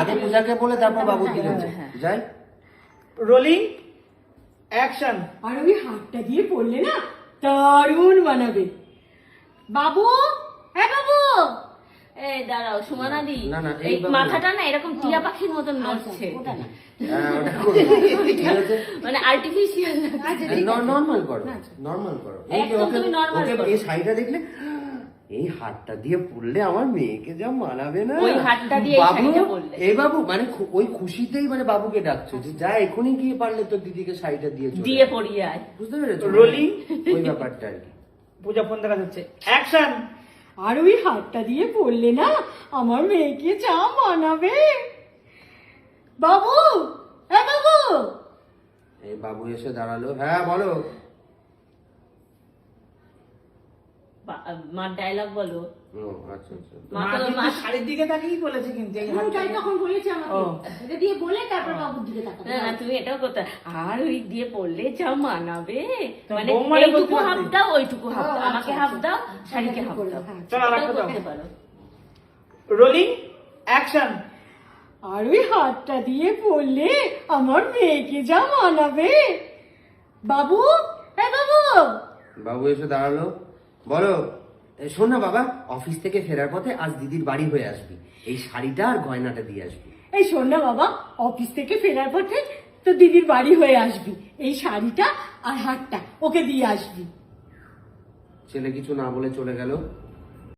আগে পূজাকে বলে তারপর বাবু দিলে যাই। Rolling action. আর ওই হাতটা দিয়ে পড়লে না দারুণ বানাবে। বাবু, হ্যাঁ বাবু, এই দাঁড়াও সুমনাদি, না, না, এই এই বাবু মাথাটা না এরকম টিয়া পাখির মতন নড়ছে, ওটা করো। ঠিক আছে? মানে আর্টিফিশিয়াল। নর্মাল করো, নর্মাল করো। একদম তুমি normal করো। এই শাড়িটা দেখলে এই হাতটা দিয়ে পড়লে আমার মেয়েকে যা মানাবে না। ওই হাতটা দিয়ে এই বাবু, শাড়িটা পরলে। এই বাবু মানে ওই খুশিতেই মানে বাবুকে ডাকছো যে যা এখনই গিয়ে পারলে তোর দিদিকে শাড়িটা দিয়ে চলে দিয়ে আয়। পড়িয়ে আয়। বুঝতে পেরেছো? রোলিং। ওই ব্যাপারটা আর কি। পূজা ফোন দেখা যাচ্ছে। অ্যাকশন। আর ওই হাতটা দিয়ে পড়লে না আমার মেয়েকে যা মানাবে। বাবু, হ্যাঁ বাবু, এই বাবু এসে দাঁড়ালো। হ্যাঁ বলো। মার ডায়লগ বলো। ও আচ্ছা আচ্ছা। মা তো মা শাড়ির দিকে তাকিয়েই বলেছে কিন্তু এই হাতটা। তাই তখন বলেছে আমাকে, ও। এটা দিয়ে বলে তারপর বাবুর দিকে তাকাবে। না না তুমি এটাও করতে, আর ওই দিয়ে পড়লে যা মানাবে, তো মানে বৌমারে এইটুকু বলতে হাফ পারতে। দাও ওইটুকু হাফ দাও, ও, আমাকে আচ্ছা, হাফ আচ্ছা। দাও, শাড়িকে হাফ দাও, হ্যাঁ। চলো আর এটাও একটা দাও। করতে পারো। Rolling action. আর ওই হাতটা দিয়ে পড়লে আমার মেয়েকে যা মানাবে। বাবু, হ্যাঁ বাবু, বাবু এসে দাঁড়ালো। বলো। শোন না বাবা, অফিস থেকে ফেরার পথে আজ দিদির বাড়ি হয়ে আসবি, এই শাড়িটা আর গয়নাটা দিয়ে আসবি। এই শোন না বাবা, অফিস থেকে ফেরার পথে তো দিদির বাড়ি হয়ে আসবি, এই শাড়িটা আর হাতটা ওকে দিয়ে আসবি। ছেলে কিছু না বলে চলে গেল।